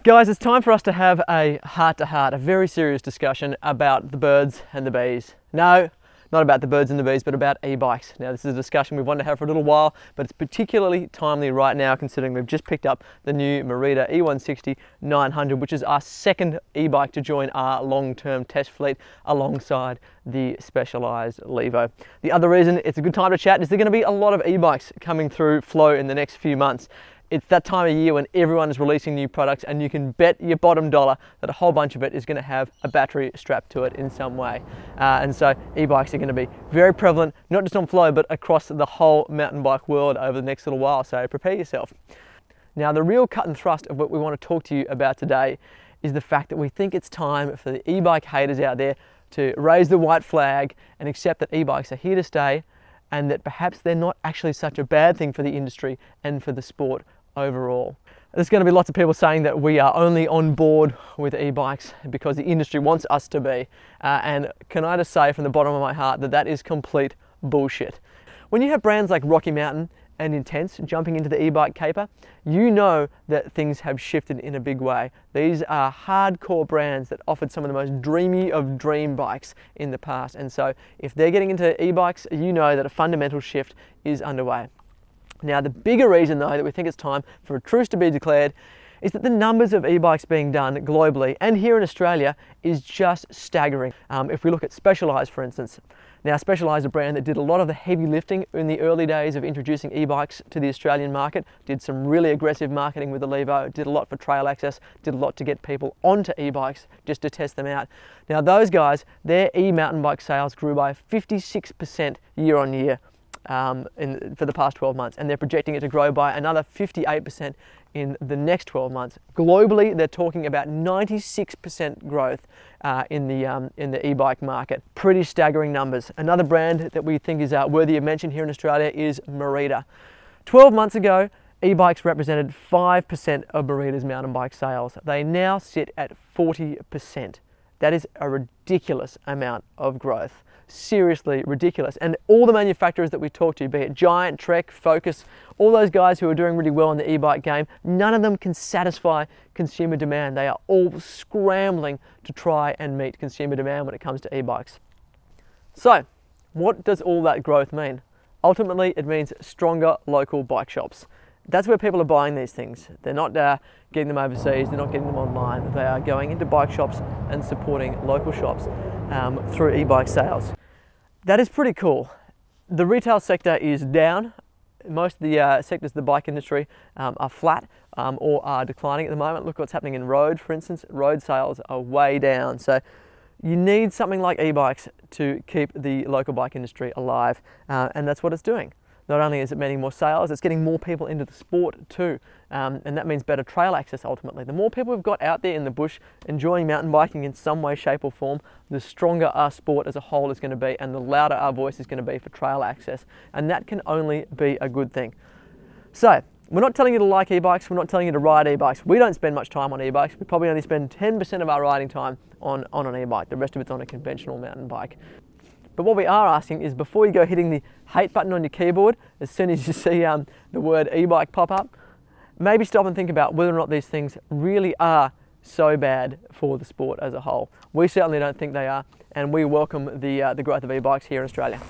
Guys, it's time for us to have a heart-to-heart, a very serious discussion about the birds and the bees. No, not about the birds and the bees, but about e-bikes. Now, this is a discussion we've wanted to have for a little while, but it's particularly timely right now considering we've just picked up the new Morita E-160-900, which is our second e-bike to join our long-term test fleet alongside the Specialized Levo. The other reason it's a good time to chat is there going to be a lot of e-bikes coming through Flow in the next few months. It's that time of year when everyone is releasing new products, and you can bet your bottom dollar that a whole bunch of it is going to have a battery strapped to it in some way. And so e-bikes are going to be very prevalent, not just on Flow, but across the whole mountain bike world over the next little while, so prepare yourself. Now, the real cut and thrust of what we want to talk to you about today is the fact that we think it's time for the e-bike haters out there to raise the white flag and accept that e-bikes are here to stay, and that perhaps they're not actually such a bad thing for the industry and for the sport overall. There's going to be lots of people saying that we are only on board with e-bikes because the industry wants us to be, and can I just say from the bottom of my heart that that is complete bullshit. When you have brands like Rocky Mountain and Intense jumping into the e-bike caper, you know that things have shifted in a big way. These are hardcore brands that offered some of the most dreamy of dream bikes in the past, and so if they're getting into e-bikes, you know that a fundamental shift is underway. Now, the bigger reason though that we think it's time for a truce to be declared is that the numbers of e-bikes being done globally and here in Australia is just staggering. If we look at Specialized, for instance. Now, Specialized is a brand that did a lot of the heavy lifting in the early days of introducing e-bikes to the Australian market, did some really aggressive marketing with the Levo, did a lot for trail access, did a lot to get people onto e-bikes just to test them out. Now, those guys, their e-mountain bike sales grew by 56% year on year. For the past 12 months, and they're projecting it to grow by another 58% in the next 12 months. Globally, they're talking about 96% growth in the e-bike market. Pretty staggering numbers. Another brand that we think is worthy of mention here in Australia is Morita. 12 months ago, e-bikes represented 5% of Morita's mountain bike sales. They now sit at 40%. That is a ridiculous amount of growth. Seriously ridiculous. And all the manufacturers that we talk to, be it Giant, Trek, Focus, all those guys who are doing really well in the e-bike game, none of them can satisfy consumer demand. They are all scrambling to try and meet consumer demand when it comes to e-bikes. So, what does all that growth mean? Ultimately, it means stronger local bike shops. That's where people are buying these things. They're not getting them overseas, they're not getting them online. They are going into bike shops and supporting local shops through e-bike sales. That is pretty cool. The retail sector is down. Most of the sectors of the bike industry are flat or are declining at the moment. Look what's happening in road, for instance. Road sales are way down. So you need something like e-bikes to keep the local bike industry alive, and that's what it's doing. Not only is it meaning more sales, it's getting more people into the sport too, and that means better trail access ultimately. The more people we've got out there in the bush enjoying mountain biking in some way, shape or form, the stronger our sport as a whole is going to be, and the louder our voice is going to be for trail access, and that can only be a good thing. So, we're not telling you to like e-bikes, we're not telling you to ride e-bikes. We don't spend much time on e-bikes. We probably only spend 10% of our riding time on an e-bike. The rest of it's on a conventional mountain bike. But what we are asking is, before you go hitting the hate button on your keyboard as soon as you see the word e-bike pop up, maybe stop and think about whether or not these things really are so bad for the sport as a whole. We certainly don't think they are, and we welcome the growth of e-bikes here in Australia.